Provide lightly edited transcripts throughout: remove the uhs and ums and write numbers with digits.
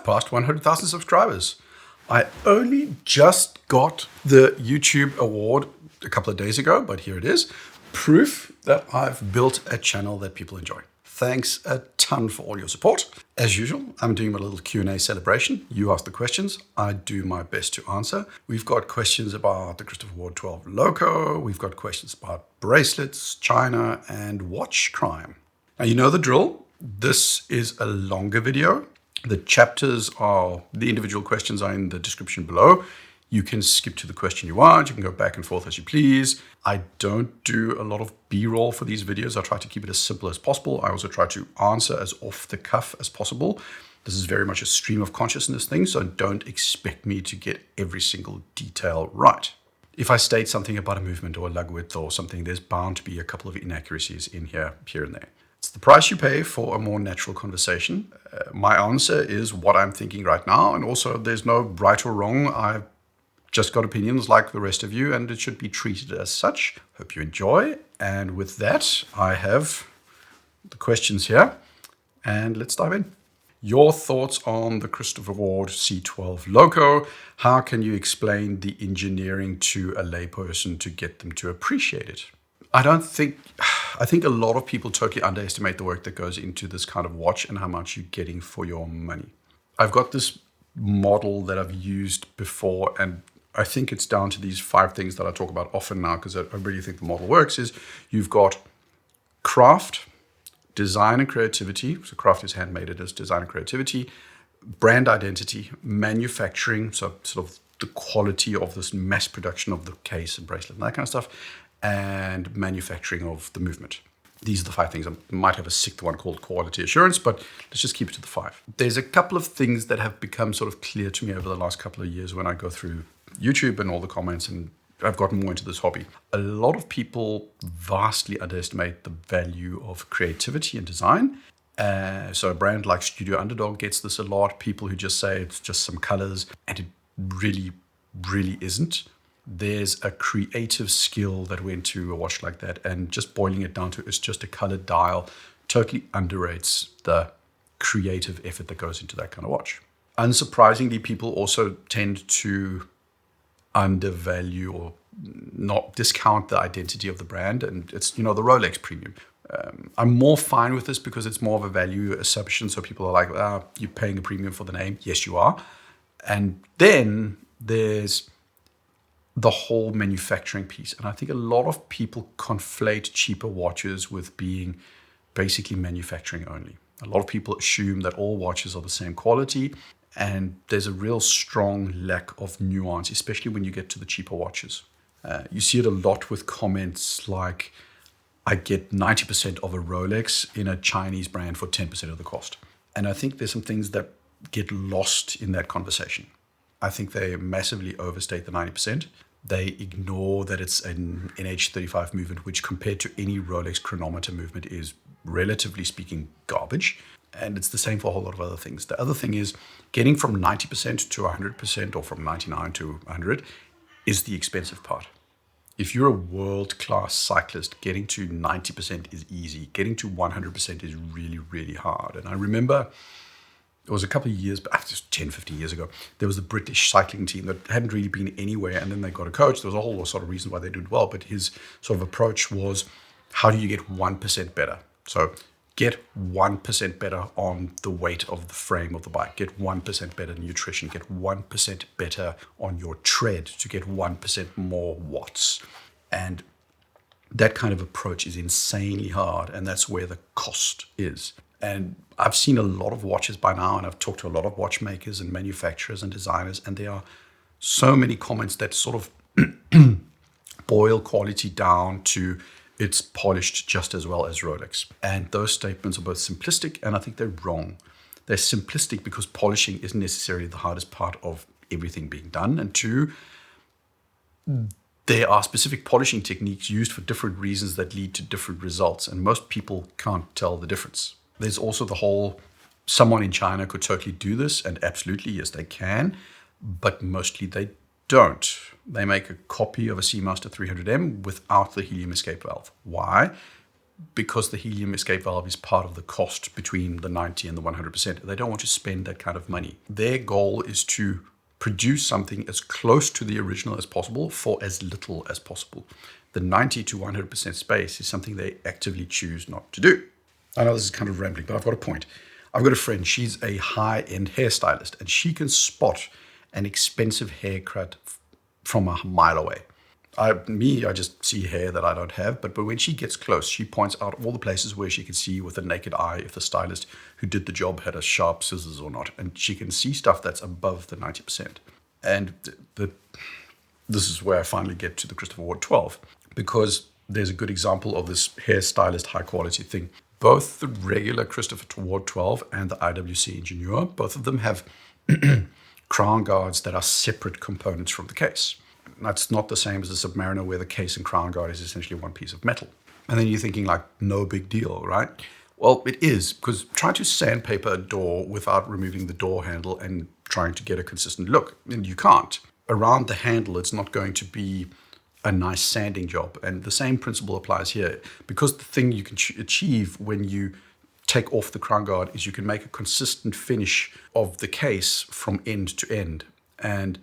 passed 100,000 subscribers. I only just got the YouTube award a couple of days ago, but here it is. Proof that I've built a channel that people enjoy. Thanks a ton for all your support. As usual, I'm doing my little Q&A celebration. You ask the questions, I do my best to answer. We've got questions about the Christopher Ward 12 Loco. We've got questions about bracelets, China, and watch crime. Now, you know the drill. This is a longer video. The chapters are, the individual questions are in the description below. You can skip to the question you want. You can go back and forth as you please. I don't do a lot of B-roll for these videos. I try to keep it as simple as possible. I also try to answer as off the cuff as possible. This is very much a stream of consciousness thing, so don't expect me to get every single detail right. If I state something about a movement or a lug width or something, there's bound to be a couple of inaccuracies in here and there. It's the price you pay for a more natural conversation. My answer is what I'm thinking right now, and also there's no right or wrong. I've just got opinions like the rest of you, and it should be treated as such. Hope you enjoy. And with that, I have the questions here, and let's dive in. Your thoughts on the Christopher Ward C12 Loco. How can you explain the engineering to a layperson to get them to appreciate it? I think a lot of people totally underestimate the work that goes into this kind of watch and how much you're getting for your money. I've got this model that I've used before, and I think it's down to these 5 things that I talk about often now because I really think the model works. Is you've got craft, design and creativity. So craft is handmade, it is design and creativity, brand identity, manufacturing, so sort of the quality of this mass production of the case and bracelet and that kind of stuff, and manufacturing of the movement. These are the 5 things. I might have a 6th one called quality assurance, but let's just keep it to the 5. There's a couple of things that have become sort of clear to me over the last couple of years when I go through YouTube and all the comments, and I've gotten more into this hobby. A lot of people vastly underestimate the value of creativity and design. So a brand like Studio Underdog gets this a lot. People who just say it's just some colors, and it really, really isn't. There's a creative skill that went to a watch like that, and just boiling it down to it's just a colored dial totally underrates the creative effort that goes into that kind of watch. Unsurprisingly, people also tend to undervalue or not discount the identity of the brand, and it's, the Rolex premium. I'm more fine with this because it's more of a value assumption. So people are like, you're paying a premium for the name. Yes, you are. And then there's the whole manufacturing piece. And I think a lot of people conflate cheaper watches with being basically manufacturing only. A lot of people assume that all watches are the same quality, and there's a real strong lack of nuance, especially when you get to the cheaper watches. You see it a lot with comments like, I get 90% of a Rolex in a Chinese brand for 10% of the cost. And I think there's some things that get lost in that conversation. I think they massively overstate the 90%. They ignore that it's an NH35 movement, which compared to any Rolex chronometer movement is, relatively speaking, garbage. And it's the same for a whole lot of other things. The other thing is getting from 90% to 100% or from 99 to 100 is the expensive part. If you're a world-class cyclist, getting to 90% is easy. Getting to 100% is really, really hard. And I remember it was a couple of years, but just 10, 15 years ago, there was a British cycling team that hadn't really been anywhere, and then they got a coach. There was a whole sort of reason why they did well, but his sort of approach was, how do you get 1% better? So get 1% better on the weight of the frame of the bike, get 1% better nutrition, get 1% better on your tread to get 1% more watts. And that kind of approach is insanely hard, and that's where the cost is. And I've seen a lot of watches by now, and I've talked to a lot of watchmakers and manufacturers and designers, and there are so many comments that sort of boil quality down to it's polished just as well as Rolex. And those statements are both simplistic, and I think they're wrong. They're simplistic because polishing isn't necessarily the hardest part of everything being done. And 2, there are specific polishing techniques used for different reasons that lead to different results, and most people can't tell the difference. There's also the whole, someone in China could totally do this, and absolutely, yes, they can, but mostly they don't. They make a copy of a Seamaster 300M without the helium escape valve. Why? because the helium escape valve is part of the cost between the 90 and the 100%. They don't want to spend that kind of money. Their goal is to produce something as close to the original as possible for as little as possible. The 90 to 100% space is something they actively choose not to do. I know this is kind of rambling, but I've got a point. I've got a friend, she's a high-end hairstylist, and she can spot an expensive haircut from a mile away. I just see hair that I don't have, but when she gets close, she points out all the places where she can see with the naked eye if the stylist who did the job had a sharp scissors or not, and she can see stuff that's above the 90%. And this is where I finally get to the Christopher Ward 12, because there's a good example of this hairstylist high-quality thing. Both the regular Christopher Ward 12 and the IWC Ingenieur, both of them have crown guards that are separate components from the case. That's not the same as the Submariner, where the case and crown guard is essentially one piece of metal. And then you're thinking like, no big deal, right? Well, it is, because try to sandpaper a door without removing the door handle and trying to get a consistent look, and you can't. Around the handle, it's not going to be a nice sanding job. And the same principle applies here, because the thing you can achieve when you take off the crown guard is you can make a consistent finish of the case from end to end. And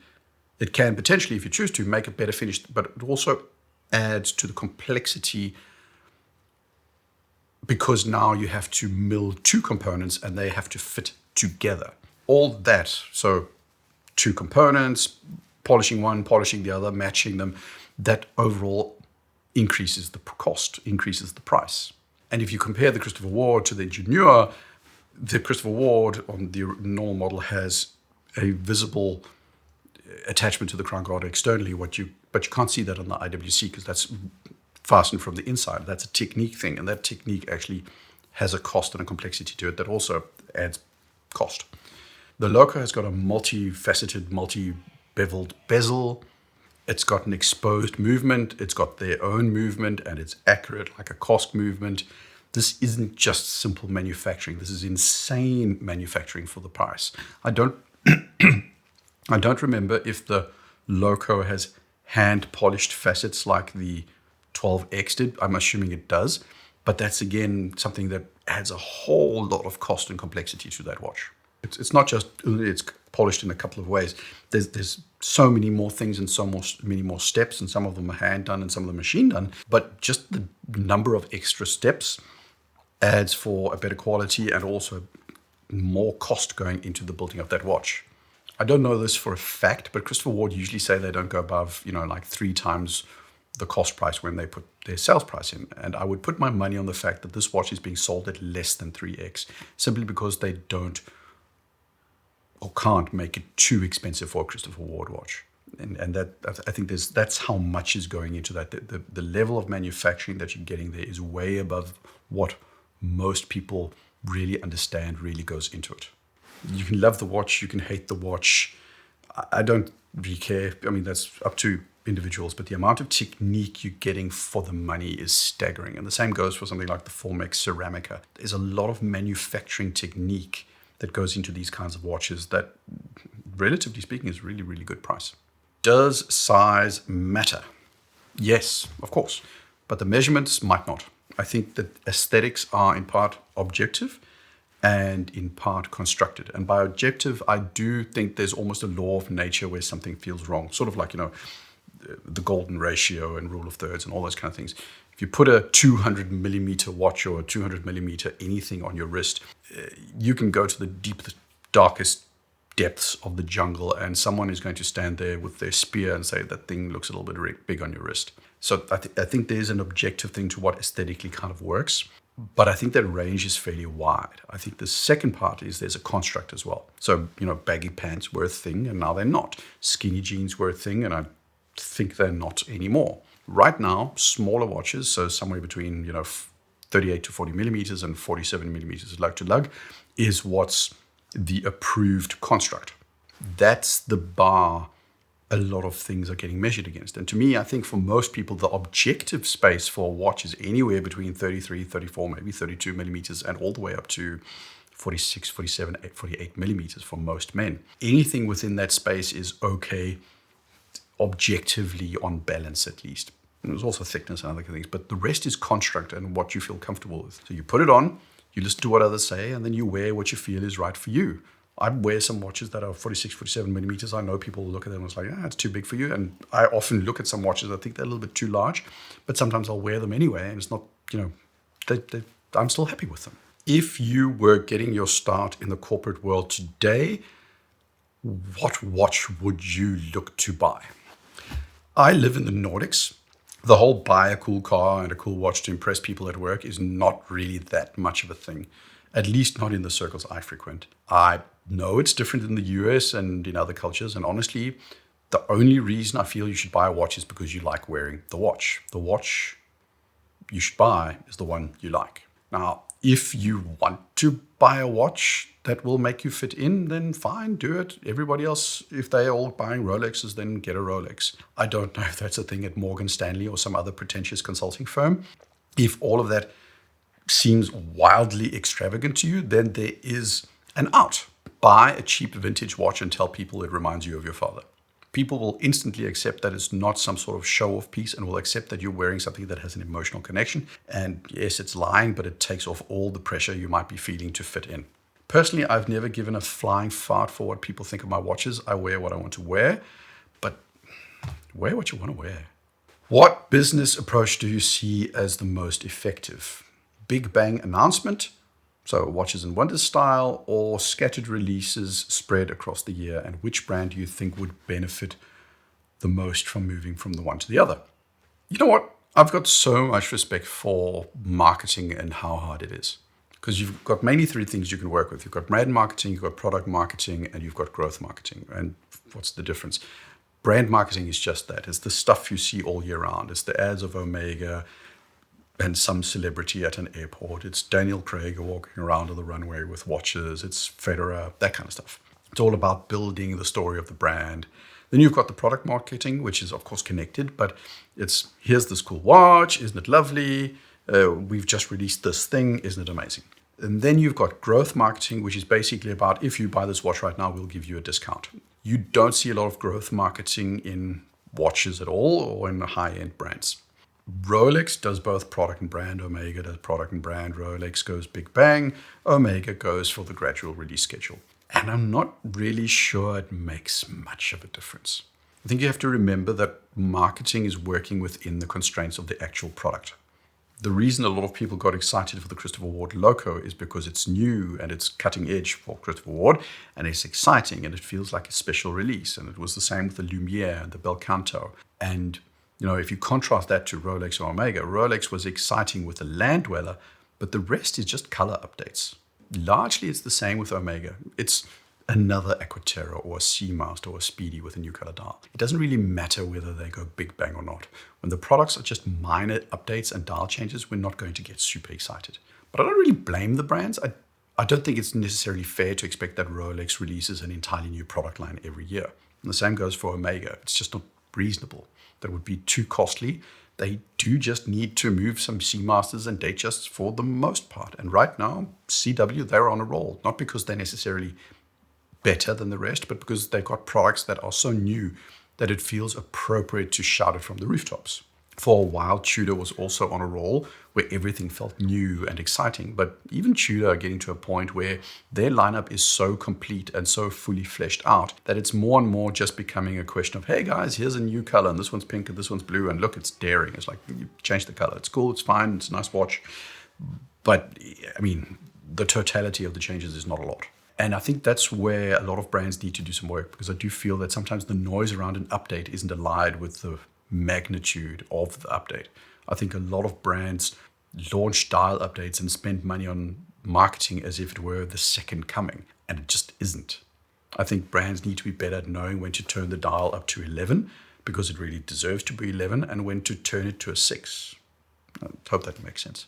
it can potentially, if you choose to, make a better finish, but it also adds to the complexity, because now you have to mill two components and they have to fit together. All that, so two components, polishing one, polishing the other, matching them, that overall increases the cost, increases the price. And if you compare the Christopher Ward to the Ingenieur, the Christopher Ward on the normal model has a visible attachment to the crown guard externally, but you can't see that on the IWC because that's fastened from the inside. That's a technique thing, and that technique actually has a cost and a complexity to it that also adds cost. The Loco has got a multifaceted, multi-beveled bezel. It's got an exposed movement. It's got their own movement, and it's accurate like a Kosk movement. This isn't just simple manufacturing. This is insane manufacturing for the price. I don't remember if the Loco has hand-polished facets like the 12X did. I'm assuming it does. But that's, again, something that adds a whole lot of cost and complexity to that watch. It's not just it's polished in a couple of ways. There's so many more things and many more steps, and some of them are hand-done and some of them machine-done. But just the number of extra steps adds for a better quality and also more cost going into the building of that watch. I don't know this for a fact, but Christopher Ward usually say they don't go above, like 3 times the cost price when they put their sales price in. And I would put my money on the fact that this watch is being sold at less than 3x, simply because they don't or can't make it too expensive for a Christopher Ward watch. And that, I think that's how much is going into that. The level of manufacturing that you're getting there is way above what most people really understand really goes into it. You can love the watch, you can hate the watch. I don't really care. I mean, that's up to individuals, but the amount of technique you're getting for the money is staggering. And the same goes for something like the Formex Ceramica. There's a lot of manufacturing technique that goes into these kinds of watches that, relatively speaking, is really, really good price. Does size matter? Yes, of course, but the measurements might not. I think that aesthetics are in part objective and in part constructed. And by objective, I do think there's almost a law of nature where something feels wrong, sort of like, the golden ratio and rule of thirds and all those kind of things. If you put a 200 millimeter watch or a 200 millimeter anything on your wrist, you can go to the deepest, darkest depths of the jungle, and someone is going to stand there with their spear and say that thing looks a little bit big on your wrist. So I think there's an objective thing to what aesthetically kind of works, but I think that range is fairly wide. I think the second part is there's a construct as well. So, baggy pants were a thing, and now they're not. Skinny jeans were a thing, and I think they're not anymore. Right now, smaller watches, so somewhere between 38 to 40 millimeters and 47 millimeters lug to lug, is what's the approved construct. That's the bar a lot of things are getting measured against. And to me, I think for most people, the objective space for a watch is anywhere between 33, 34, maybe 32 millimeters and all the way up to 46, 47, 48 millimeters for most men. Anything within that space is okay, objectively on balance at least. And there's also thickness and other things, but the rest is construct and what you feel comfortable with. So you put it on, you listen to what others say, and then you wear what you feel is right for you. I wear some watches that are 46, 47 millimeters. I know people look at them and it's like, it's too big for you. And I often look at some watches, I think they're a little bit too large, but sometimes I'll wear them anyway. And it's not, I'm still happy with them. If you were getting your start in the corporate world today, what watch would you look to buy? I live in the Nordics. The whole buy a cool car and a cool watch to impress people at work is not really that much of a thing, at least not in the circles I frequent. I know it's different in the US and in other cultures, and honestly, the only reason I feel you should buy a watch is because you like wearing the watch. The watch you should buy is the one you like. Now, if you want to buy a watch that will make you fit in, then fine, do it. Everybody else, if they're all buying Rolexes, then get a Rolex. I don't know if that's a thing at Morgan Stanley or some other pretentious consulting firm. If all of that seems wildly extravagant to you, then there is an out. Buy a cheap vintage watch and tell people it reminds you of your father. People will instantly accept that it's not some sort of show-off piece and will accept that you're wearing something that has an emotional connection. And yes, it's lying, but it takes off all the pressure you might be feeling to fit in. Personally, I've never given a flying fart for what people think of my watches. I wear what I want to wear, but wear what you want to wear. What business approach do you see as the most effective? Big bang announcement, so watches and wonders style, or scattered releases spread across the year? And which brand do you think would benefit the most from moving from the one to the other? You know what? I've got so much respect for marketing and how hard it is. Because you've got mainly three things you can work with. You've got brand marketing, you've got product marketing, and you've got growth marketing. And what's the difference? Brand marketing is just that. It's the stuff you see all year round. It's the ads of Omega and some celebrity at an airport. It's Daniel Craig walking around on the runway with watches. It's Federer, that kind of stuff. It's all about building the story of the brand. Then you've got the product marketing, which is of course connected, but it's here's this cool watch, isn't it lovely? We've just released this thing, isn't it amazing? And then you've got growth marketing, which is basically about if you buy this watch right now, we'll give you a discount. You don't see a lot of growth marketing in watches at all or in the high-end brands. Rolex does both product and brand. Omega does product and brand. Rolex goes big bang. Omega goes for the gradual release schedule. And I'm not really sure it makes much of a difference. I think you have to remember that marketing is working within the constraints of the actual product. The reason a lot of people got excited for the Christopher Ward Loco is because it's new and it's cutting edge for Christopher Ward and it's exciting and it feels like a special release. And it was the same with the Lumiere and the Bel Canto. And if you contrast that to Rolex or Omega, Rolex was exciting with the Land Dweller, but the rest is just color updates. Largely, it's the same with Omega. It's another Aquaterra or a Seamaster or a Speedy with a new color dial. It doesn't really matter whether they go big bang or not. When the products are just minor updates and dial changes, we're not going to get super excited. But I don't really blame the brands. I don't think it's necessarily fair to expect that Rolex releases an entirely new product line every year. And the same goes for Omega. It's just not reasonable. That would be too costly. They do just need to move some Seamasters and Datejusts for the most part. And right now, CW, they're on a roll. Not because they're necessarily better than the rest, but because they've got products that are so new that it feels appropriate to shout it from the rooftops. For a while, Tudor was also on a roll where everything felt new and exciting. But even Tudor are getting to a point where their lineup is so complete and so fully fleshed out that it's more and more just becoming a question of, hey guys, here's a new color and this one's pink and this one's blue. And look, it's daring. It's like, you change the color. It's cool. It's fine. It's a nice watch. But I mean, the totality of the changes is not a lot. And I think that's where a lot of brands need to do some work, because I do feel that sometimes the noise around an update isn't aligned with the magnitude of the update. I think a lot of brands launch dial updates and spend money on marketing as if it were the second coming, and it just isn't. I think brands need to be better at knowing when to turn the dial up to 11 because it really deserves to be 11, and when to turn it to a 6. I hope that makes sense.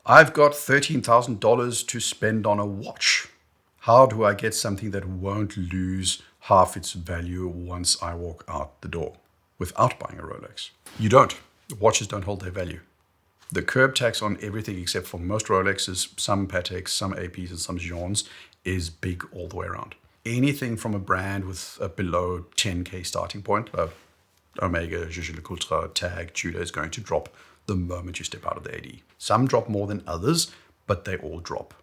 I've got $13,000 to spend on a watch. How do I get something that won't lose half its value once I walk out the door without buying a Rolex? You don't. Watches don't hold their value. The curb tax on everything except for most Rolexes, some Pateks, some APs, and some Jeans is big all the way around. Anything from a brand with a below 10K starting point, Omega, Jaeger Ultra, Tag, Tudor is going to drop the moment you step out of the AD. Some drop more than others, but they all drop.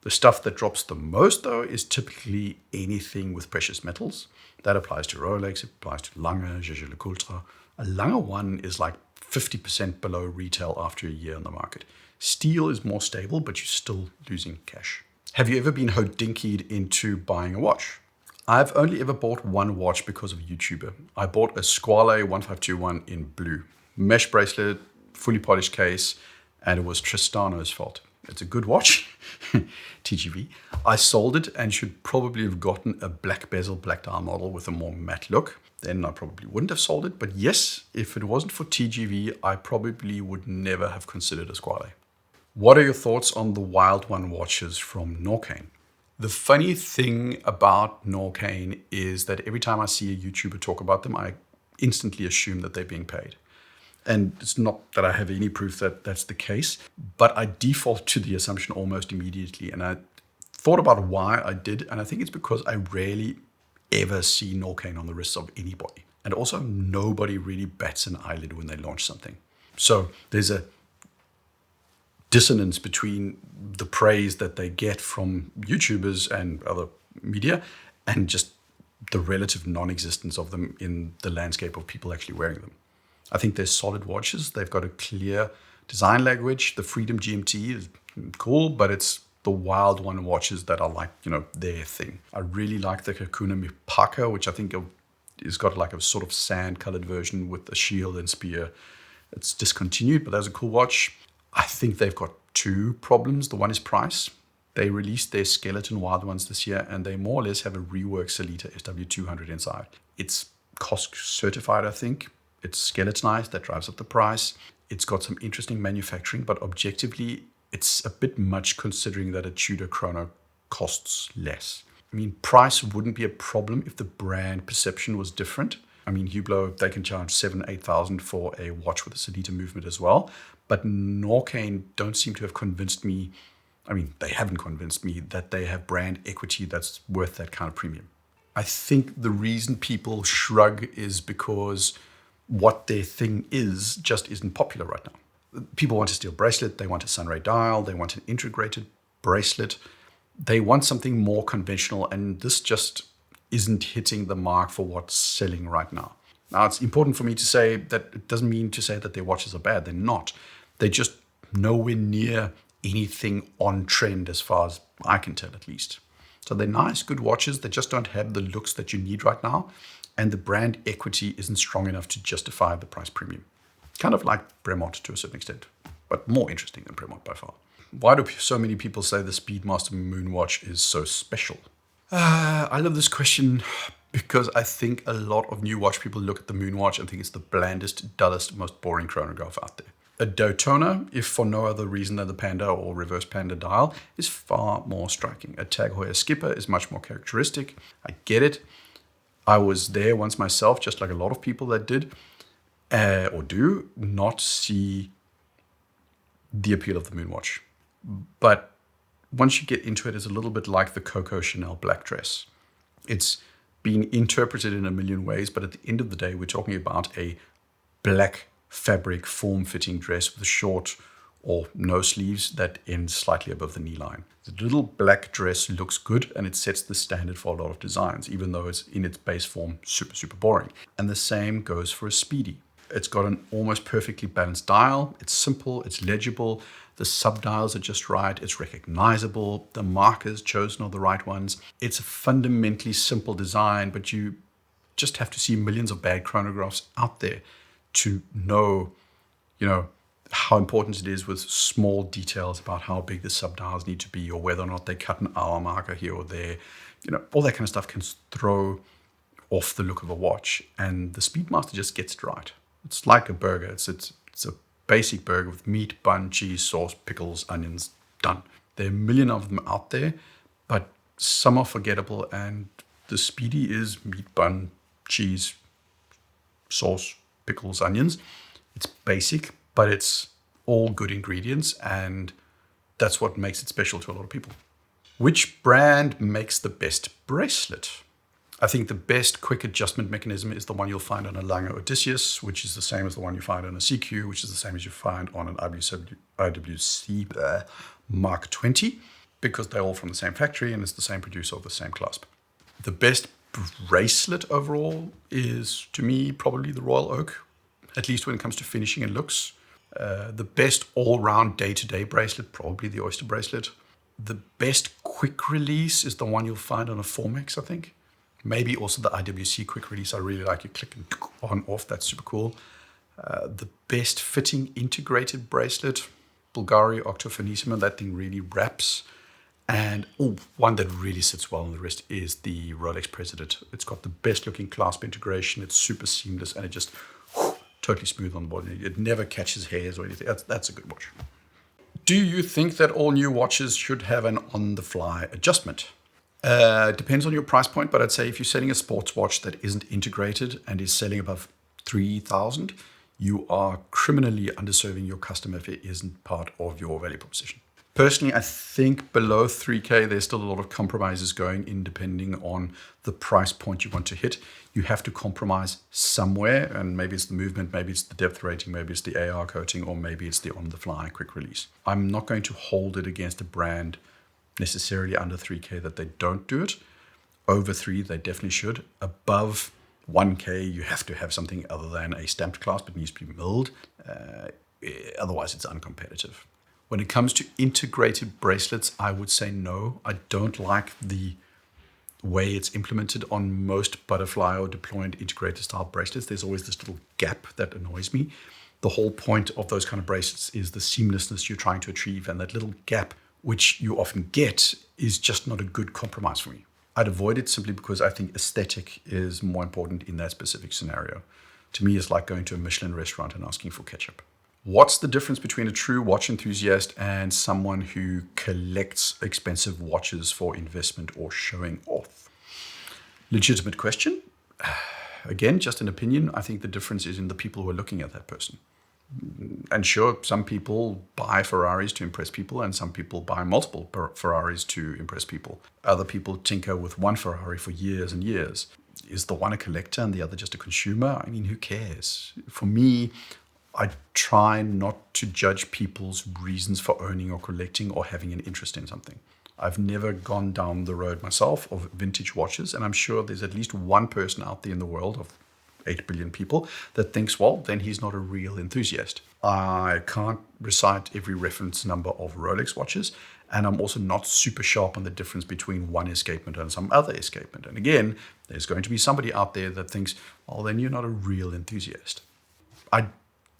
The stuff that drops the most, though, is typically anything with precious metals. That applies to Rolex, it applies to Lange, Jaeger Ultra. A Lange one is like 50% below retail after a year on the market. Steel is more stable, but you're still losing cash. Have you ever been hodinkeed into buying a watch? I've only ever bought one watch because of a YouTuber. I bought a Squale 1521 in blue. Mesh bracelet, fully polished case, and it was Tristano's fault. It's a good watch, TGV. I sold it and should probably have gotten a black bezel, black dial model with a more matte look. Then I probably wouldn't have sold it. But yes, if it wasn't for TGV, I probably would never have considered a Squale. What are your thoughts on the Wild One watches from Norqain? The funny thing about Norqain is that every time I see a YouTuber talk about them, I instantly assume that they're being paid. And it's not that I have any proof that that's the case, but I default to the assumption almost immediately. And I thought about why I did, and I think it's because I rarely ever see Norqain on the wrists of anybody. And also, nobody really bats an eyelid when they launch something. So there's a dissonance between the praise that they get from YouTubers and other media and just the relative non-existence of them in the landscape of people actually wearing them. I think they're solid watches. They've got a clear design language. The Freedom GMT is cool, but it's the Wild One watches that are like, their thing. I really like the Kakuna Mipaka, which I think is got like a sort of sand-colored version with a shield and spear. It's discontinued, but that's a cool watch. I think they've got two problems. The one is price. They released their skeleton Wild Ones this year, and they more or less have a reworked Selita SW200 inside. It's cost certified, I think. It's skeletonized. That drives up the price. It's got some interesting manufacturing, but objectively, it's a bit much considering that a Tudor chrono costs less. I mean, price wouldn't be a problem if the brand perception was different. I mean, Hublot, they can charge 7,000-8,000 for a watch with a Selita movement as well. But Norqain don't seem to have convinced me. I mean, they haven't convinced me that they have brand equity that's worth that kind of premium. I think the reason people shrug is because what their thing is just isn't popular right now. People want a steel bracelet. They want a sunray dial. They want an integrated bracelet. They want something more conventional, and this just isn't hitting the mark for what's selling right now. Now, it's important for me to say that it doesn't mean to say that their watches are bad. They're not. They're just nowhere near anything on trend as far as I can tell, at least. So they're nice, good watches. They just don't have the looks that you need right now. And the brand equity isn't strong enough to justify the price premium. Kind of like Bremont to a certain extent, but more interesting than Bremont by far. Why do so many people say the Speedmaster Moonwatch is so special? I love this question because I think a lot of new watch people look at the Moonwatch and think it's the blandest, dullest, most boring chronograph out there. A Daytona, if for no other reason than the Panda or reverse Panda dial, is far more striking. A Tag Heuer Skipper is much more characteristic. I get it. I was there once myself, just like a lot of people that did or do not see the appeal of the Moonwatch. But once you get into it, it's a little bit like the Coco Chanel black dress. It's being interpreted in a million ways, but at the end of the day, we're talking about a black fabric form-fitting dress with short or no sleeves that ends slightly above the knee line. The little black dress looks good and it sets the standard for a lot of designs, even though it's in its base form super, super boring. And the same goes for a Speedy. It's got an almost perfectly balanced dial. It's simple, it's legible. The subdials are just right. It's recognizable. The markers chosen are the right ones. It's a fundamentally simple design, but you just have to see millions of bad chronographs out there to know, how important it is with small details about how big the subdials need to be or whether or not they cut an hour marker here or there. All that kind of stuff can throw off the look of a watch. And the Speedmaster just gets it right. It's like a burger. It's a basic burger with meat, bun, cheese, sauce, pickles, onions, done. There are a million of them out there, but some are forgettable. And the Speedy is meat, bun, cheese, sauce, pickles, onions. It's basic, but it's all good ingredients, and that's what makes it special to a lot of people. Which brand makes the best bracelet? I think the best quick adjustment mechanism is the one you'll find on a Lange Odysseus, which is the same as the one you find on a CQ, which is the same as you find on an IWC Mark 20, because they're all from the same factory and it's the same producer of the same clasp. The best bracelet overall is, to me, probably the Royal Oak, at least when it comes to finishing and looks. The best all-round day-to-day bracelet, probably the Oyster bracelet. The best quick release is the one you'll find on a Formex, I think. Maybe also the IWC quick release. I really like you click and on off. That's super cool. The best fitting integrated bracelet, Bulgari Octofinissima. That thing really wraps. And one that really sits well on the wrist is the Rolex President. It's got the best looking clasp integration. It's super seamless and it just totally smooth on the body. It never catches hairs or anything. That's a good watch. Do you think that all new watches should have an on-the-fly adjustment? Depends on your price point, but I'd say if you're selling a sports watch that isn't integrated and is selling above 3,000, you are criminally underserving your customer if it isn't part of your value proposition. Personally, I think below 3K, there's still a lot of compromises going in depending on the price point you want to hit. You have to compromise somewhere, and maybe it's the movement, maybe it's the depth rating, maybe it's the AR coating, or maybe it's the on-the-fly quick release. I'm not going to hold it against a brand necessarily under 3K that they don't do it. Over 3, they definitely should. Above 1K, you have to have something other than a stamped clasp. It needs to be milled. Otherwise, it's uncompetitive. When it comes to integrated bracelets, I would say no. I don't like the way it's implemented on most butterfly or deployed integrated style bracelets. There's always this little gap that annoys me. The whole point of those kind of bracelets is the seamlessness you're trying to achieve, and that little gap, which you often get, is just not a good compromise for me. I'd avoid it simply because I think aesthetic is more important in that specific scenario. To me, it's like going to a Michelin restaurant and asking for ketchup. What's the difference between a true watch enthusiast and someone who collects expensive watches for investment or showing off? Legitimate question. Again, just an opinion. I think the difference is in the people who are looking at that person. And sure, some people buy Ferraris to impress people, and some people buy multiple Ferraris to impress people. Other people tinker with one Ferrari for years and years. Is the one a collector and the other just a consumer? I mean, who cares? For me, I try not to judge people's reasons for owning or collecting or having an interest in something. I've never gone down the road myself of vintage watches, and I'm sure there's at least one person out there in the world of 8 billion people that thinks, well, then he's not a real enthusiast. I can't recite every reference number of Rolex watches, and I'm also not super sharp on the difference between one escapement and some other escapement. And again, there's going to be somebody out there that thinks, well, then you're not a real enthusiast. I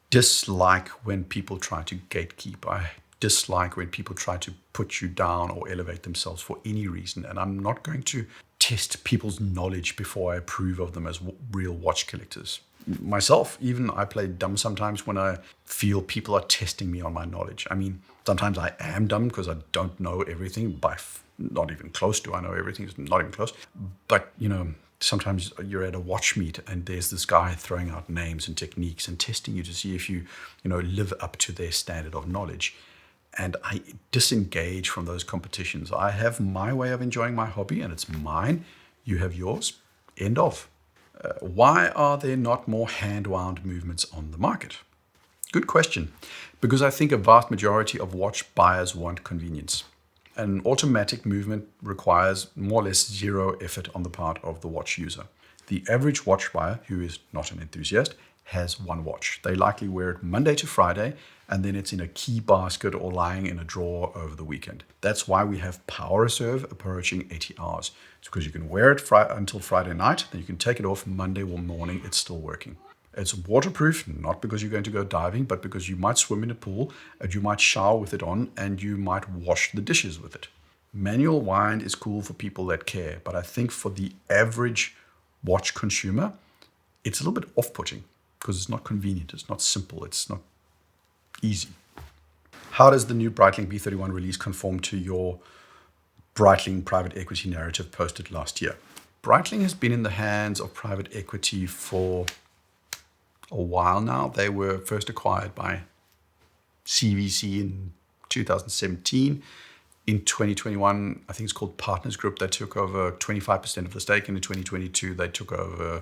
dislike when people try to gatekeep. I dislike when people try to put you down or elevate themselves for any reason. And I'm not going to test people's knowledge before I approve of them as real watch collectors. Myself, even I play dumb sometimes when I feel people are testing me on my knowledge. I mean, sometimes I am dumb because I don't know everything, not even close to I know everything, it's not even close. But, sometimes you're at a watch meet and there's this guy throwing out names and techniques and testing you to see if you live up to their standard of knowledge. And I disengage from those competitions. I have my way of enjoying my hobby and it's mine. You have yours. End of. Why are there not more hand-wound movements on the market? Good question. Because I think a vast majority of watch buyers want convenience. An automatic movement requires more or less zero effort on the part of the watch user. The average watch buyer, who is not an enthusiast, has one watch. They likely wear it Monday to Friday, and then it's in a key basket or lying in a drawer over the weekend. That's why we have power reserve approaching 80 hours. It's because you can wear it until Friday night, then you can take it off Monday morning, it's still working. It's waterproof, not because you're going to go diving, but because you might swim in a pool and you might shower with it on and you might wash the dishes with it. Manual wind is cool for people that care, but I think for the average watch consumer, it's a little bit off-putting because it's not convenient, it's not simple, it's not easy. How does the new Breitling B31 release conform to your Breitling private equity narrative posted last year? Breitling has been in the hands of private equity for a while now. They were first acquired by CVC in 2017. In 2021, I think it's called Partners Group, they took over 25% of the stake. And in 2022, they took over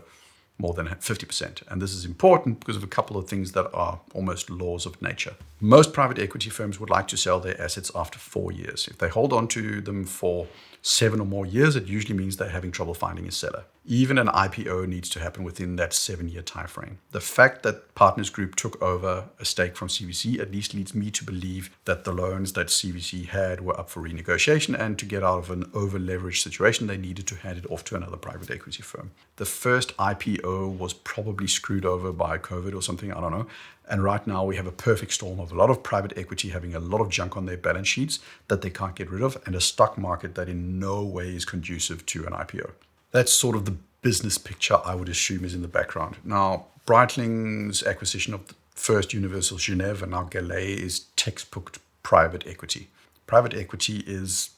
more than 50%. And this is important because of a couple of things that are almost laws of nature. Most private equity firms would like to sell their assets after 4 years. If they hold on to them for 7 or more years, it usually means they're having trouble finding a seller. Even an IPO needs to happen within that 7-year time frame. The fact that Partners Group took over a stake from CVC at least leads me to believe that the loans that CVC had were up for renegotiation, and to get out of an over-leveraged situation, they needed to hand it off to another private equity firm. The first IPO was probably screwed over by COVID or something, I don't know. And right now we have a perfect storm of a lot of private equity having a lot of junk on their balance sheets that they can't get rid of, and a stock market that in no way is conducive to an IPO. That's sort of the business picture I would assume is in the background. Now, Breitling's acquisition of the first Universal Genève and now Gallet is textbook private equity. Private equity is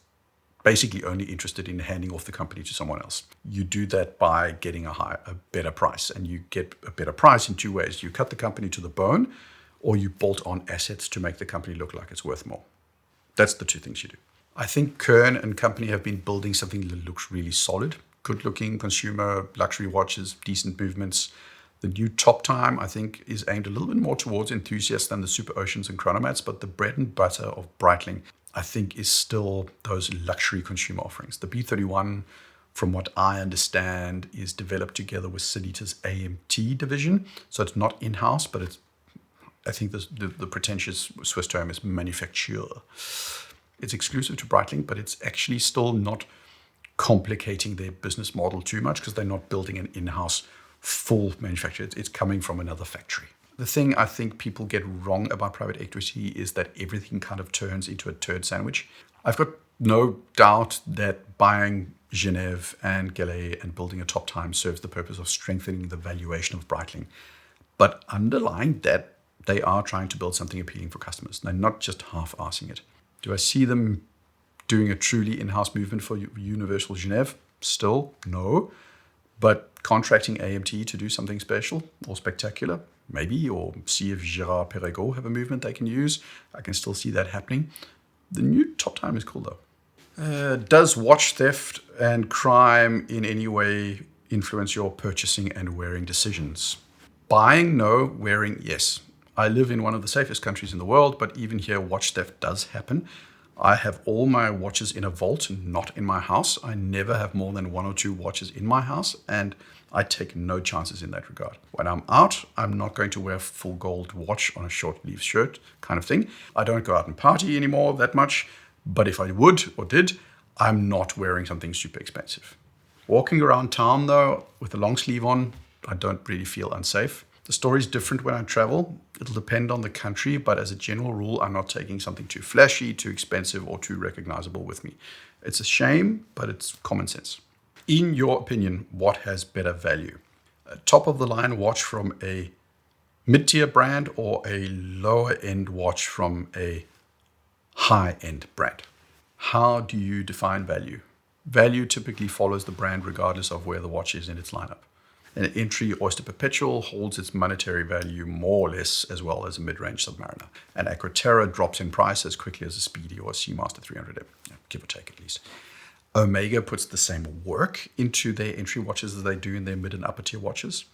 basically only interested in handing off the company to someone else. You do that by getting a better price, and you get a better price in 2 ways. You cut the company to the bone, or you bolt on assets to make the company look like it's worth more. That's the 2 things you do. I think Kern and company have been building something that looks really solid. Good-looking consumer luxury watches, decent movements. The new Top Time, I think, is aimed a little bit more towards enthusiasts than the Super Oceans and Chronomats, but the bread and butter of Breitling, I think, is still those luxury consumer offerings. The B31, from what I understand, is developed together with Sinn AMT division. So it's not in-house, but it's, I think the pretentious Swiss term is manufacture. It's exclusive to Breitling, but it's actually still not complicating their business model too much, because they're not building an in-house full manufacturer. It's coming from another factory. The thing I think people get wrong about private equity is that everything kind of turns into a turd sandwich. I've got no doubt that buying Genève and Gallet and building a Top Time serves the purpose of strengthening the valuation of Breitling. But underlying that, they are trying to build something appealing for customers. They're not just half-assing it. Do I see them doing a truly in-house movement for Universal Genève? Still, no. But contracting AMT to do something special or spectacular, maybe, or see if Gérard Perregaux have a movement they can use. I can still see that happening. The new Top Time is cool, though. Does watch theft and crime in any way influence your purchasing and wearing decisions? Buying, no. Wearing, yes. I live in one of the safest countries in the world, but even here, watch theft does happen. I have all my watches in a vault, not in my house. I never have more than 1 or 2 watches in my house, and I take no chances in that regard. When I'm out, I'm not going to wear a full gold watch on a short sleeve shirt kind of thing. I don't go out and party anymore that much, but if I would or did, I'm not wearing something super expensive. Walking around town, though, with a long sleeve on, I don't really feel unsafe. The story is different when I travel. It'll depend on the country, but as a general rule, I'm not taking something too flashy, too expensive, or too recognizable with me. It's a shame, but it's common sense. In your opinion, what has better value? A top-of-the-line watch from a mid-tier brand or a lower-end watch from a high-end brand? How do you define value? Value typically follows the brand regardless of where the watch is in its lineup. An entry Oyster Perpetual holds its monetary value more or less as well as a mid-range Submariner. An Aquaterra drops in price as quickly as a Speedy or a Seamaster 300M, give or take at least. Omega puts the same work into their entry watches as they do in their mid and upper tier watches.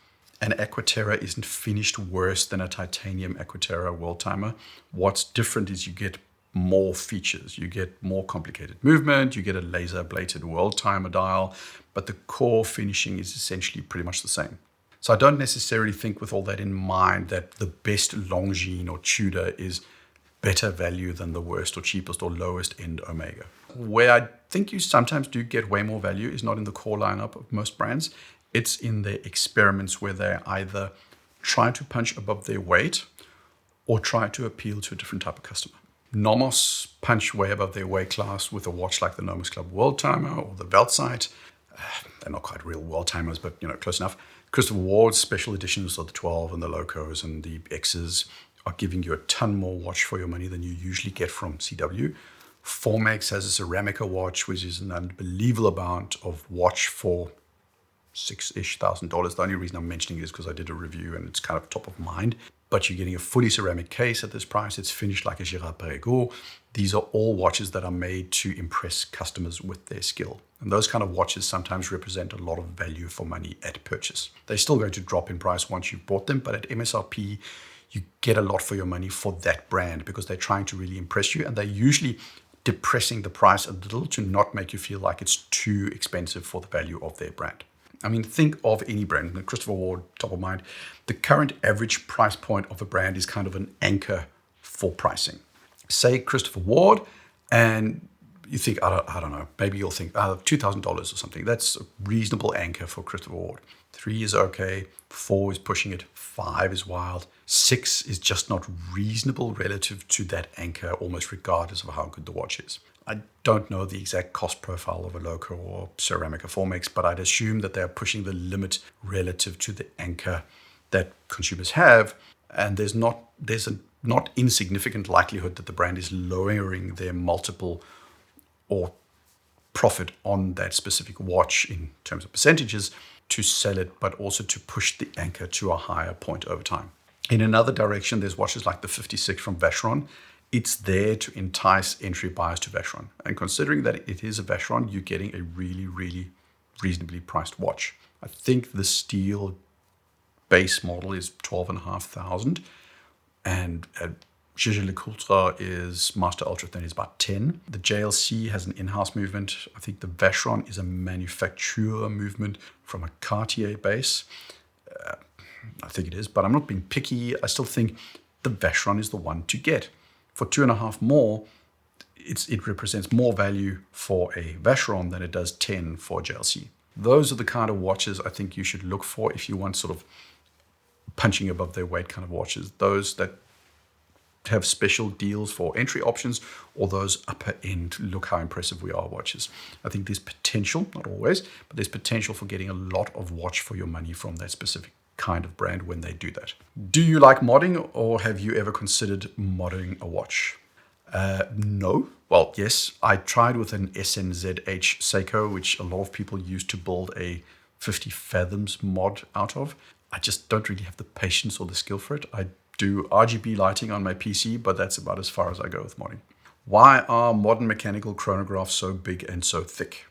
An Aquaterra isn't finished worse than a titanium Aquaterra World Timer. What's different is you get more features. You get more complicated movement, you get a laser ablated World Timer dial, but the core finishing is essentially pretty much the same. So I don't necessarily think, with all that in mind, that the best Longines or Tudor is better value than the worst or cheapest or lowest end Omega. Where I think you sometimes do get way more value is not in the core lineup of most brands. It's in their experiments where they either try to punch above their weight or try to appeal to a different type of customer. Nomos punch way above their weight class with a watch like the Nomos Club World Timer or the Weltzeit. They're not quite real World Timers, but close enough. Christopher Ward's special editions of the 12 and the Locos and the X's are giving you a ton more watch for your money than you usually get from CW. Formex has a Ceramica watch, which is an unbelievable amount of watch for $6,000. The only reason I'm mentioning it is because I did a review and it's kind of top of mind. but you're getting a fully ceramic case at this price. It's finished like a Girard-Perregaux. These are all watches that are made to impress customers with their skill. And those kind of watches sometimes represent a lot of value for money at purchase. They're still going to drop in price once you've bought them, but at MSRP, you get a lot for your money for that brand because they're trying to really impress you, and they're usually depressing the price a little to not make you feel like it's too expensive for the value of their brand. I mean, think of any brand, Christopher Ward, top of mind. The current average price point of a brand is kind of an anchor for pricing. Say Christopher Ward, and you think, I don't know, maybe you'll think $2,000 or something. That's a reasonable anchor for Christopher Ward. 3 is okay, 4 is pushing it, 5 is wild, 6 is just not reasonable relative to that anchor, almost regardless of how good the watch is. I don't know the exact cost profile of a Loco or Ceramica Formex, but I'd assume that they're pushing the limit relative to the anchor that consumers have, and there's a not insignificant likelihood that the brand is lowering their multiple or profit on that specific watch in terms of percentages to sell it, but also to push the anchor to a higher point over time. In another direction, there's watches like the 56 from Vacheron. It's there to entice entry buyers to Vacheron. And considering that it is a Vacheron, you're getting a really, really reasonably priced watch. I think the steel base model is 12,500, and Jaeger-LeCoultre is Master Ultra Thin is about 10. The JLC has an in-house movement. I think the Vacheron is a manufacturer movement from a Cartier base. I think it is, but I'm not being picky. I still think the Vacheron is the one to get. For 2.5 more, it represents more value for a Vacheron than it does 10 for a JLC. Those are the kind of watches I think you should look for if you want sort of punching above their weight kind of watches. Those that have special deals for entry options, or those upper end, look how impressive we are watches. I think there's potential, not always, but there's potential for getting a lot of watch for your money from that specific kind of brand when they do that. Do you like modding, or have you ever considered modding a watch? No. Well, yes, I tried with an SNZH Seiko, which a lot of people use to build a 50 fathoms mod out of. I just don't really have the patience or the skill for it. I do RGB lighting on my PC, but that's about as far as I go with modding. Why are modern mechanical chronographs so big and so thick?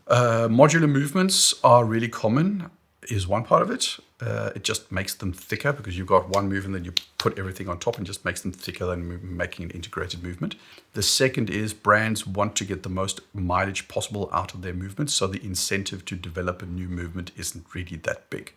Modular movements are really common, is one part of it. It just makes them thicker because you've got one move and then you put everything on top and just makes them thicker than making an integrated movement. The second is brands want to get the most mileage possible out of their movements, so the incentive to develop a new movement isn't really that big.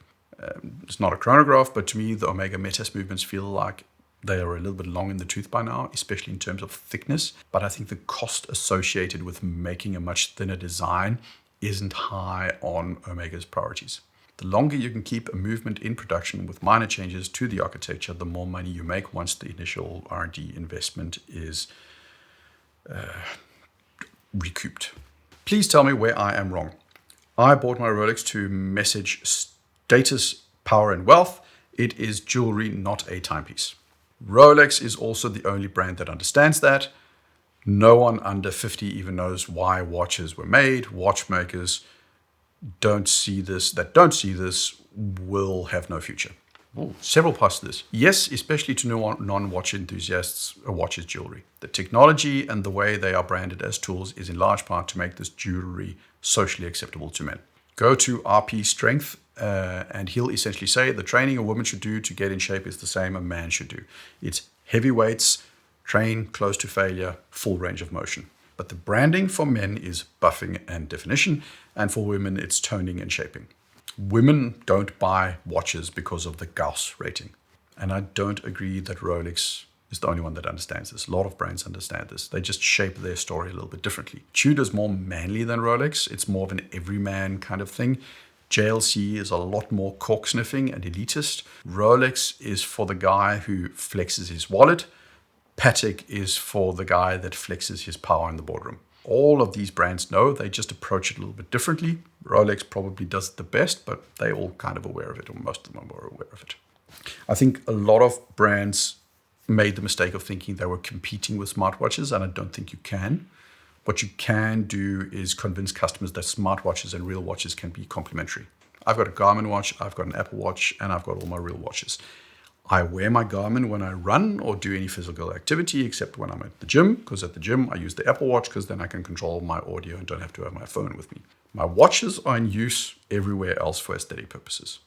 It's not a chronograph, but to me, the Omega Metas movements feel like they are a little bit long in the tooth by now, especially in terms of thickness. But I think the cost associated with making a much thinner design isn't high on Omega's priorities. The longer you can keep a movement in production with minor changes to the architecture, the more money you make once the initial R&D investment is recouped. Please tell me where I am wrong. I bought my Rolex to message status, power, and wealth. It is jewelry, not a timepiece. Rolex is also the only brand that understands that. No one under 50 even knows why watches were made. Watchmakers don't see this will have no future. Several parts to this. Yes, especially to non-watch enthusiasts, a watch is jewelry. The technology and the way they are branded as tools is in large part to make this jewelry socially acceptable to men. Go to RP Strength, and he'll essentially say the training a woman should do to get in shape is the same a man should do. It's heavy weights, train close to failure, full range of motion. But the branding for men is buffing and definition, and for women it's toning and shaping. Women don't buy watches because of the Gauss rating. And I don't agree that Rolex is the only one that understands this. A lot of brands understand this. They just shape their story a little bit differently. Tudor's more manly than Rolex. It's more of an everyman kind of thing. JLC is a lot more cork sniffing and elitist. Rolex is for the guy who flexes his wallet. Patek is for the guy that flexes his power in the boardroom. All of these brands know, they just approach it a little bit differently. Rolex probably does it the best, but they're all kind of aware of it, or most of them are aware of it. I think a lot of brands made the mistake of thinking they were competing with smartwatches, and I don't think you can. What you can do is convince customers that smartwatches and real watches can be complementary. I've got a Garmin watch, I've got an Apple Watch, and I've got all my real watches. I wear my Garmin when I run or do any physical activity, except when I'm at the gym, because at the gym I use the Apple Watch because then I can control my audio and don't have to have my phone with me. My watches are in use everywhere else for aesthetic purposes.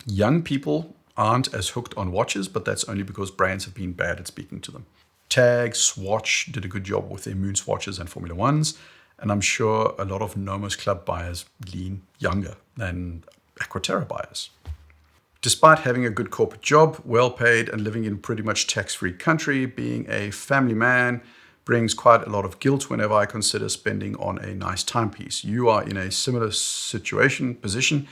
Young people aren't as hooked on watches, but that's only because brands have been bad at speaking to them. Tag, Swatch did a good job with their Moon Swatches and Formula Ones, and I'm sure a lot of Nomos Club buyers lean younger than Aquaterra buyers. Despite having a good corporate job, well paid, and living in pretty much tax-free country, being a family man brings quite a lot of guilt whenever I consider spending on a nice timepiece. You are in a similar position,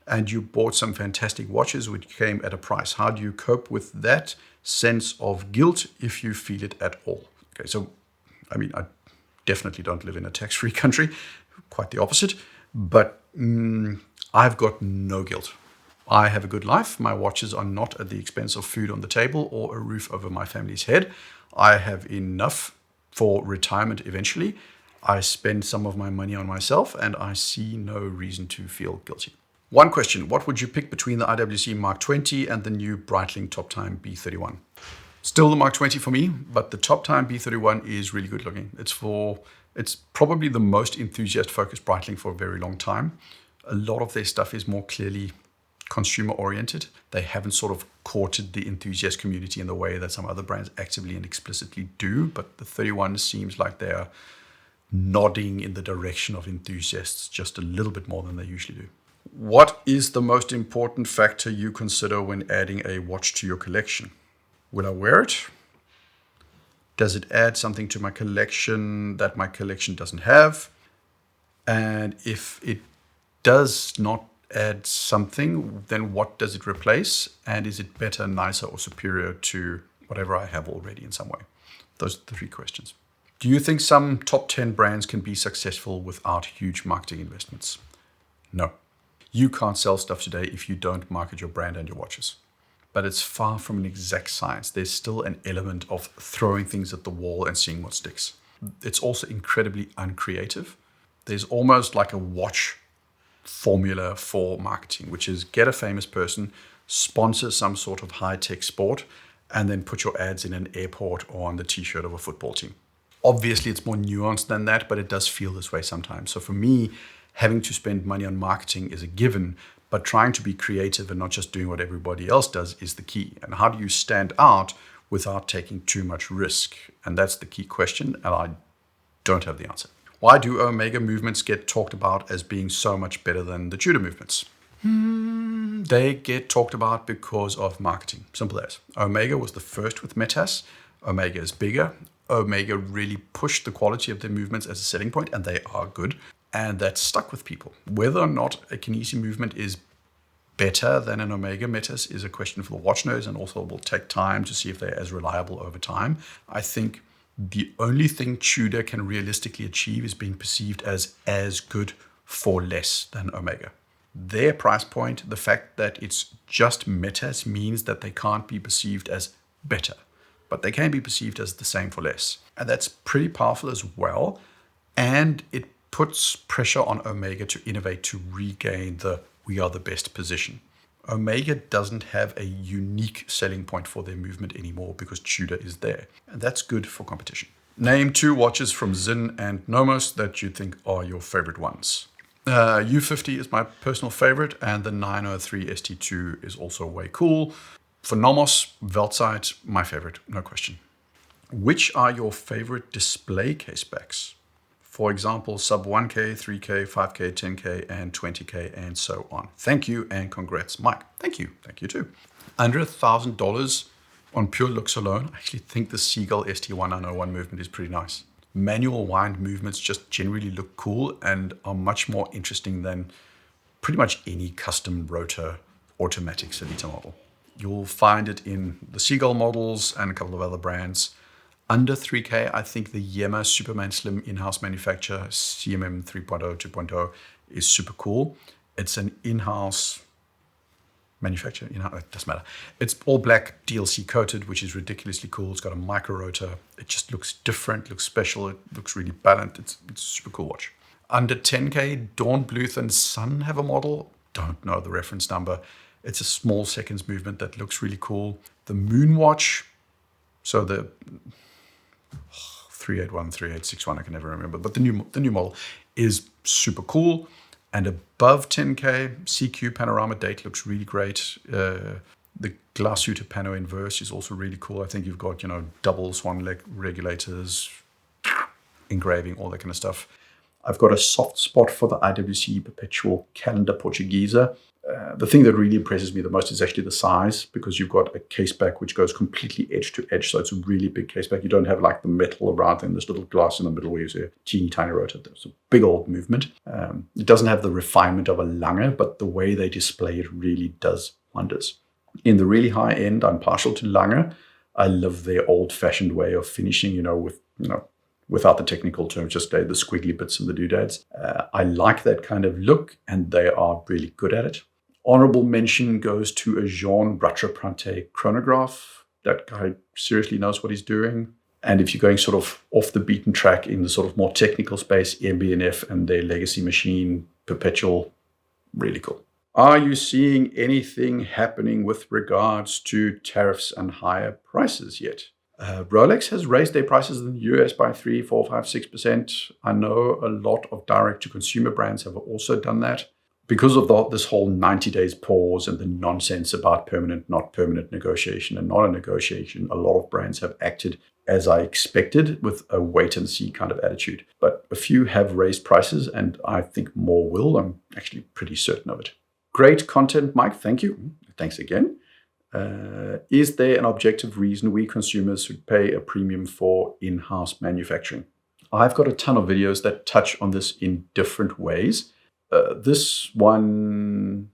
and you bought some fantastic watches which came at a price. How do you cope with that sense of guilt if you feel it at all? Okay, so, I definitely don't live in a tax-free country, quite the opposite, but I've got no guilt. I have a good life. My watches are not at the expense of food on the table or a roof over my family's head. I have enough for retirement eventually. I spend some of my money on myself, and I see no reason to feel guilty. One question: what would you pick between the IWC Mark 20 and the new Breitling Top Time B31? Still the Mark 20 for me, but the Top Time B31 is really good looking. It's probably the most enthusiast-focused Breitling for a very long time. A lot of their stuff is more clearly consumer-oriented. They haven't sort of courted the enthusiast community in the way that some other brands actively and explicitly do, but the 31 seems like they're nodding in the direction of enthusiasts just a little bit more than they usually do. What is the most important factor you consider when adding a watch to your collection? Will I wear it? Does it add something to my collection that my collection doesn't have? And if it does not add something, then what does it replace? And is it better, nicer, or superior to whatever I have already in some way? Those are the 3 questions. Do you think some top 10 brands can be successful without huge marketing investments? No. You can't sell stuff today if you don't market your brand and your watches. But it's far from an exact science. There's still an element of throwing things at the wall and seeing what sticks. It's also incredibly uncreative. There's almost like a watch formula for marketing, which is get a famous person, sponsor some sort of high-tech sport, and then put your ads in an airport or on the t-shirt of a football team. Obviously, it's more nuanced than that, but it does feel this way sometimes. So for me, having to spend money on marketing is a given, but trying to be creative and not just doing what everybody else does is the key. And how do you stand out without taking too much risk? And that's the key question, and I don't have the answer. Why do Omega movements get talked about as being so much better than the Tudor movements? They get talked about because of marketing. Simple as. Omega was the first with Metas. Omega is bigger. Omega really pushed the quality of their movements as a selling point, and they are good. And that's stuck with people. Whether or not a Kinesi movement is better than an Omega Metas is a question for the watch nerds, and also will take time to see if they're as reliable over time. I think the only thing Tudor can realistically achieve is being perceived as good for less than Omega. Their price point, the fact that it's just Metas, means that they can't be perceived as better, but they can be perceived as the same for less. And that's pretty powerful as well. And it puts pressure on Omega to innovate, to regain the we are the best position. Omega doesn't have a unique selling point for their movement anymore because Tudor is there. And that's good for competition. Name 2 watches from Sinn and Nomos that you think are your favorite ones. U50 is my personal favorite, and the 903 ST2 is also way cool. For Nomos, Weltzeit, my favorite, no question. Which are your favorite display case specs? For example, sub 1K, 3K, 5K, 10K, and 20K, and so on. Thank you, and congrats, Mike. Thank you. Thank you too. Under $1,000 on pure looks alone, I actually think the Seagull ST1901 movement is pretty nice. Manual wind movements just generally look cool and are much more interesting than pretty much any custom rotor automatic Sellita model. You'll find it in the Seagull models and a couple of other brands. Under 3K, I think the Yema Superman Slim in-house manufacturer, CMM 3.0, 2.0, is super cool. It's an in-house manufacturer, it doesn't matter. It's all black DLC coated, which is ridiculously cool. It's got a micro rotor. It just looks different, looks special. It looks really balanced. It's a super cool watch. Under 10K, Dawn, Bluth, and Sun have a model. don't know the reference number. It's a small seconds movement that looks really cool. The Moon Watch, so the 381, 3861, I can never remember, but the new model is super cool. And above 10K, CQ panorama date looks really great. The Glashütte pano inverse is also really cool. I think you've got, double swan leg regulators, engraving, all that kind of stuff. I've got a soft spot for the IWC Perpetual Calendar Portuguesa. The thing that really impresses me the most is actually the size, because you've got a case back which goes completely edge to edge. So it's a really big case back. You don't have like the metal around and this little glass in the middle where you see a teeny tiny rotor. There's a big old movement. It doesn't have the refinement of a Lange, but the way they display it really does wonders. In the really high end, I'm partial to Lange. I love their old-fashioned way of finishing, without the technical terms, just the squiggly bits and the doodads. I like that kind of look, and they are really good at it. Honorable mention goes to a Jean Rattrapante chronograph. That guy seriously knows what he's doing. And if you're going sort of off the beaten track in the sort of more technical space, MB&F and their legacy machine, Perpetual, really cool. Are you seeing anything happening with regards to tariffs and higher prices yet? Rolex has raised their prices in the US by 3, 4, 5, 6%. I know a lot of direct-to-consumer brands have also done that. Because of this whole 90 days pause and the nonsense about permanent, not permanent negotiation and not a negotiation, a lot of brands have acted as I expected, with a wait-and-see kind of attitude. But a few have raised prices, and I think more will. I'm actually pretty certain of it. Great content, Mike. Thank you. Thanks again. Is there an objective reason we consumers should pay a premium for in-house manufacturing? I've got a ton of videos that touch on this in different ways. This one,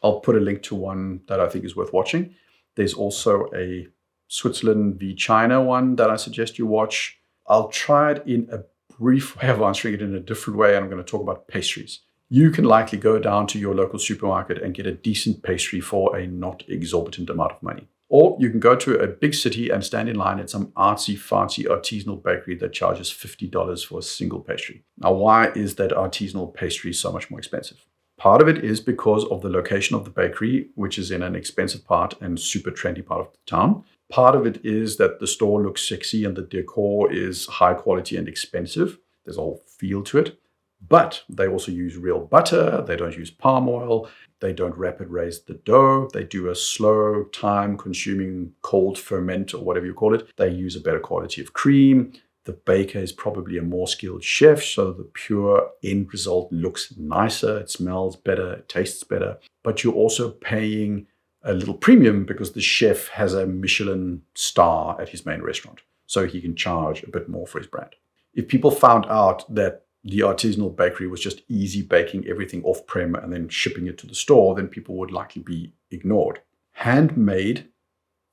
I'll put a link to one that I think is worth watching. There's also a Switzerland v China one that I suggest you watch. I'll try it in a brief way of answering it in a different way, and I'm going to talk about pastries. You can likely go down to your local supermarket and get a decent pastry for a not exorbitant amount of money. Or you can go to a big city and stand in line at some artsy-fartsy artisanal bakery that charges $50 for a single pastry. Now, why is that artisanal pastry so much more expensive? Part of it is because of the location of the bakery, which is in an expensive part and super trendy part of the town. Part of it is that the store looks sexy and the decor is high quality and expensive. There's a whole feel to it. But they also use real butter. They don't use palm oil. They don't rapid raise the dough. They do a slow, time-consuming cold ferment, or whatever you call it. They use a better quality of cream. The baker is probably a more skilled chef, so the pure end result looks nicer. It smells better. It tastes better. But you're also paying a little premium because the chef has a Michelin star at his main restaurant, so he can charge a bit more for his brand. If people found out that the artisanal bakery was just easy baking everything off-prem and then shipping it to the store, then people would likely be ignored. Handmade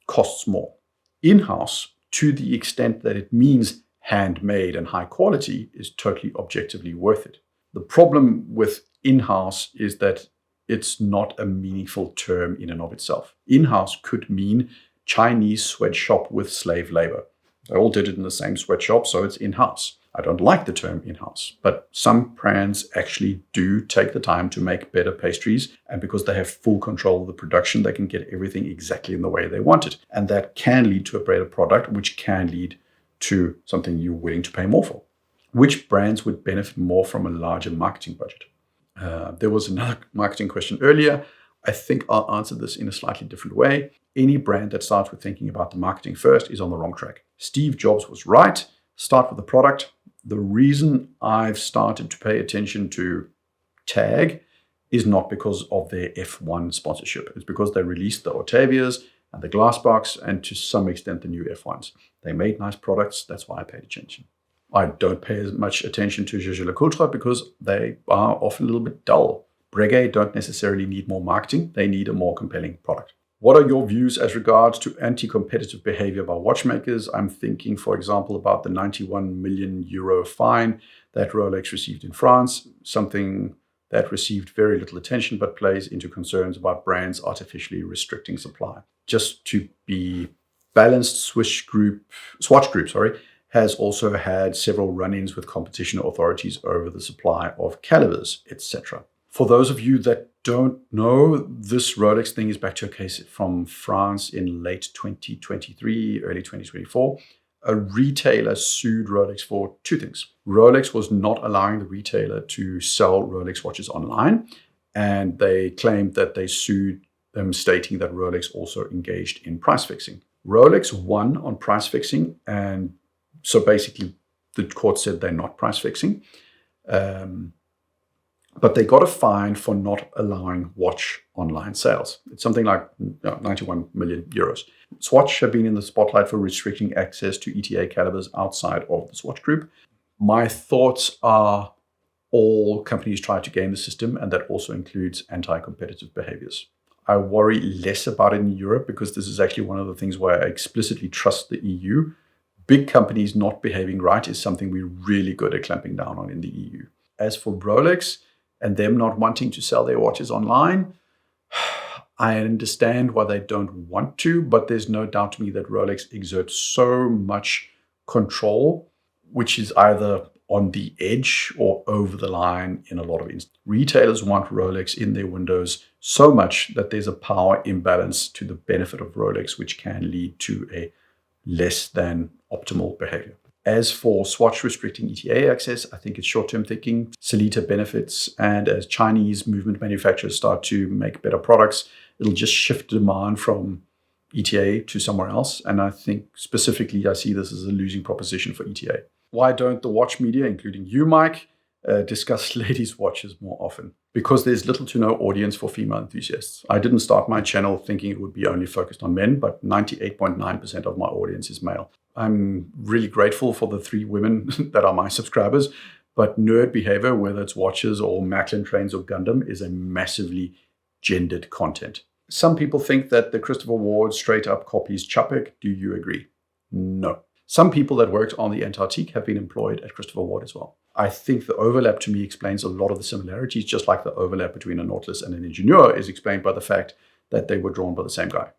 costs more. In-house, to the extent that it means handmade and high quality, is totally objectively worth it. The problem with in-house is that it's not a meaningful term in and of itself. In-house could mean Chinese sweatshop with slave labor. They all did it in the same sweatshop, so it's in-house. I don't like the term in-house, but some brands actually do take the time to make better pastries, and because they have full control of the production, they can get everything exactly in the way they want it. And that can lead to a better product, which can lead to something you're willing to pay more for. Which brands would benefit more from a larger marketing budget? There was another marketing question earlier. I think I'll answer this in a slightly different way. Any brand that starts with thinking about the marketing first is on the wrong track. Steve Jobs was right. Start with the product. The reason I've started to pay attention to Tag is not because of their F1 sponsorship. It's because they released the Octavias and the Glassbox, and to some extent the new F1s. They made nice products. That's why I paid attention. I don't pay as much attention to Jaeger-LeCoultre because they are often a little bit dull. Breguet don't necessarily need more marketing. They need a more compelling product. What are your views as regards to anti-competitive behavior by watchmakers? I'm thinking, for example, about the 91 million euro fine that Rolex received in France, something that received very little attention but plays into concerns about brands artificially restricting supply. Just to be balanced, Swatch Group, has also had several run-ins with competition authorities over the supply of calibers, etc. For those of you that don't know. This Rolex thing is back to a case from France in late 2023, early 2024. A retailer sued Rolex for two things. Rolex was not allowing the retailer to sell Rolex watches online, and they claimed that they sued them, stating that Rolex also engaged in price fixing. Rolex won on price fixing, and so basically the court said they're not price fixing. But they got a fine for not allowing watch online sales. It's something like 91 million euros. Swatch have been in the spotlight for restricting access to ETA calibers outside of the Swatch group. My thoughts are all companies try to game the system, and that also includes anti-competitive behaviors. I worry less about it in Europe because this is actually one of the things where I explicitly trust the EU. Big companies not behaving right is something we're really good at clamping down on in the EU. As for Rolex and them not wanting to sell their watches online, I understand why they don't want to, but there's no doubt to me that Rolex exerts so much control, which is either on the edge or over the line in a lot of instances. Retailers want Rolex in their windows so much that there's a power imbalance to the benefit of Rolex, which can lead to a less than optimal behavior. As for Swatch restricting ETA access, I think it's short-term thinking. Sellita benefits, and as Chinese movement manufacturers start to make better products, it'll just shift demand from ETA to somewhere else. And I think specifically I see this as a losing proposition for ETA. Why don't the watch media, including you, Mike, discuss ladies' watches more often? Because there's little to no audience for female enthusiasts. I didn't start my channel thinking it would be only focused on men, but 98.9% of my audience is male. I'm really grateful for the 3 women that are my subscribers, but nerd behavior, whether it's watches or Macklin trains or Gundam, is a massively gendered content. Some people think that the Christopher Ward straight up copies Czapek. Do you agree? No. Some people that worked on the Antarctique have been employed at Christopher Ward as well. I think the overlap to me explains a lot of the similarities, just like the overlap between a Nautilus and an Ingenieur is explained by the fact that they were drawn by the same guy.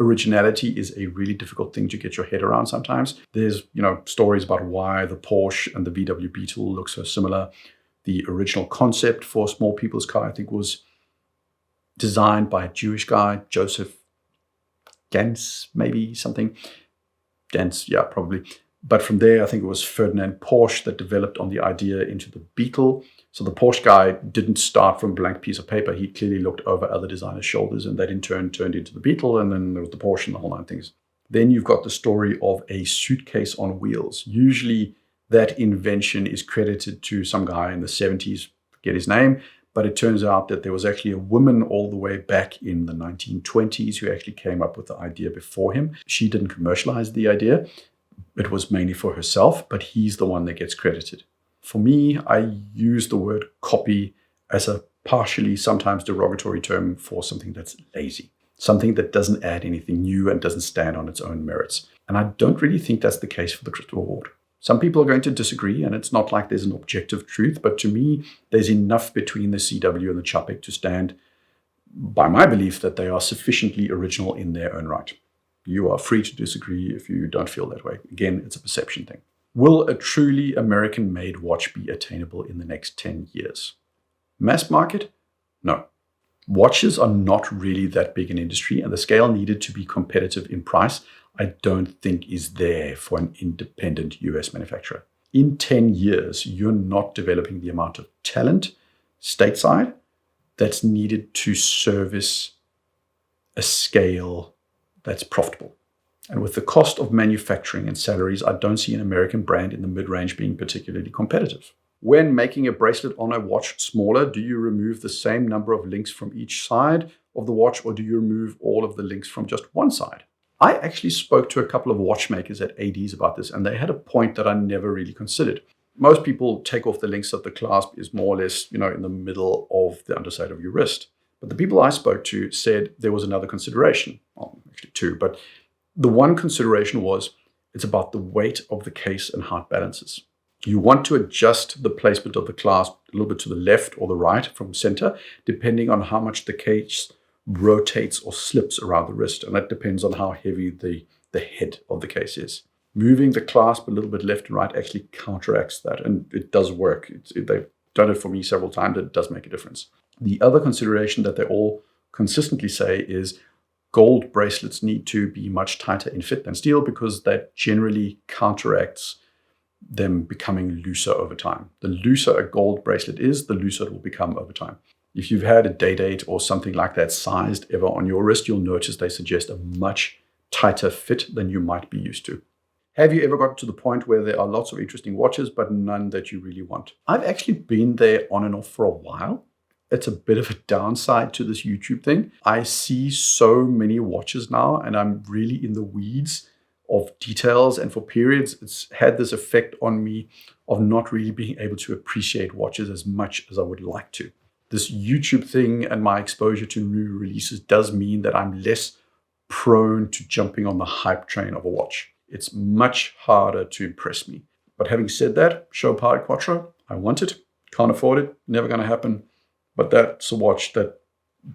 Originality is a really difficult thing to get your head around sometimes. There's, stories about why the Porsche and the VW Beetle look so similar. The original concept for Small People's Car, I think, was designed by a Jewish guy, Joseph Gans, maybe something. Gans, yeah, probably. But from there, I think it was Ferdinand Porsche that developed on the idea into the Beetle. So the Porsche guy didn't start from a blank piece of paper. He clearly looked over other designers' shoulders, and that in turn turned into the Beetle, and then there was the Porsche and the whole nine things. Then you've got the story of a suitcase on wheels. Usually that invention is credited to some guy in the 70s, forget his name, but it turns out that there was actually a woman all the way back in the 1920s who actually came up with the idea before him. She didn't commercialize the idea. It was mainly for herself, but he's the one that gets credited. For me, I use the word copy as a partially, sometimes derogatory term for something that's lazy, something that doesn't add anything new and doesn't stand on its own merits. And I don't really think that's the case for the Christopher Ward. Some people are going to disagree, and it's not like there's an objective truth, but to me, there's enough between the CW and the Czapek to stand by my belief that they are sufficiently original in their own right. You are free to disagree if you don't feel that way. Again, it's a perception thing. Will a truly American-made watch be attainable in the next 10 years? Mass market? No. Watches are not really that big an industry, and the scale needed to be competitive in price, I don't think is there for an independent US manufacturer. In 10 years, you're not developing the amount of talent stateside that's needed to service a scale that's profitable. And with the cost of manufacturing and salaries, I don't see an American brand in the mid-range being particularly competitive. When making a bracelet on a watch smaller, do you remove the same number of links from each side of the watch, or do you remove all of the links from just one side? I actually spoke to a couple of watchmakers at ADs about this, and they had a point that I never really considered. Most people take off the links so that the clasp is more or less, in the middle of the underside of your wrist. But the people I spoke to said there was another consideration. Well, actually two, but the one consideration was it's about the weight of the case and how it balances. You want to adjust the placement of the clasp a little bit to the left or the right from center, depending on how much the case rotates or slips around the wrist. And that depends on how heavy the head of the case is. Moving the clasp a little bit left and right actually counteracts that. And it does work. They've done it for me several times. It does make a difference. The other consideration that they all consistently say is gold bracelets need to be much tighter in fit than steel because that generally counteracts them becoming looser over time. The looser a gold bracelet is, the looser it will become over time. If you've had a day date or something like that sized ever on your wrist, you'll notice they suggest a much tighter fit than you might be used to. Have you ever got to the point where there are lots of interesting watches, but none that you really want? I've actually been there on and off for a while. It's a bit of a downside to this YouTube thing. I see so many watches now, and I'm really in the weeds of details, and for periods, it's had this effect on me of not really being able to appreciate watches as much as I would like to. This YouTube thing and my exposure to new releases does mean that I'm less prone to jumping on the hype train of a watch. It's much harder to impress me. But having said that, Chopard Quattro, I want it, can't afford it, never going to happen. But that's a watch that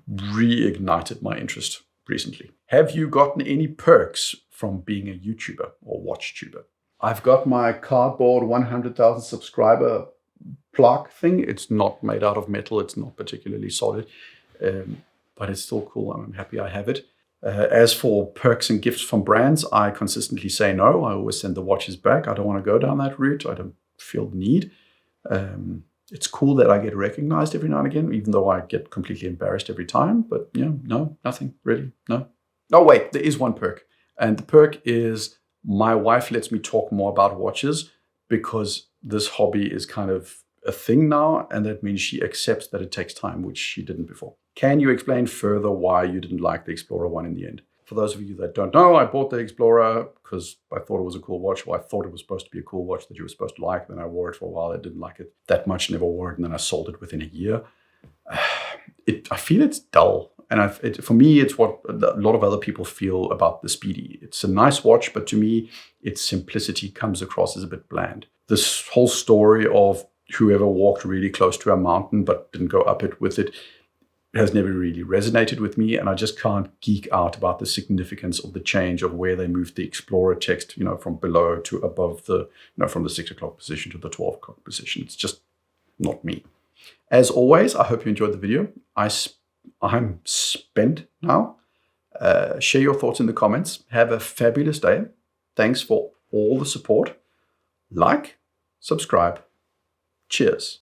reignited my interest recently. Have you gotten any perks from being a YouTuber or watch tuber? I've got my cardboard 100,000 subscriber plaque thing. It's not made out of metal. It's not particularly solid, but it's still cool. I'm happy I have it. As for perks and gifts from brands, I consistently say no. I always send the watches back. I don't want to go down that route. I don't feel the need. It's cool that I get recognized every now and again, even though I get completely embarrassed every time. But yeah, no, nothing really, no. Oh wait, there is one perk. And the perk is my wife lets me talk more about watches because this hobby is kind of a thing now. And that means she accepts that it takes time, which she didn't before. Can you explain further why you didn't like the Explorer 1 in the end? For those of you that don't know, I bought the Explorer because I thought it was a cool watch. Well, I thought it was supposed to be a cool watch that you were supposed to like. Then I wore it for a while. I didn't like it that much, never wore it. And then I sold it within a year. I feel it's dull. And for me, it's what a lot of other people feel about the Speedy. It's a nice watch, but to me, its simplicity comes across as a bit bland. This whole story of whoever walked really close to a mountain but didn't go up it with it has never really resonated with me, and I just can't geek out about the significance of the change of where they moved the Explorer text, from below to above the, from the 6 o'clock position to the 12 o'clock position. It's just not me. As always, I hope you enjoyed the video. I'm spent now. Share your thoughts in the comments. Have a fabulous day. Thanks for all the support. Like, subscribe. Cheers.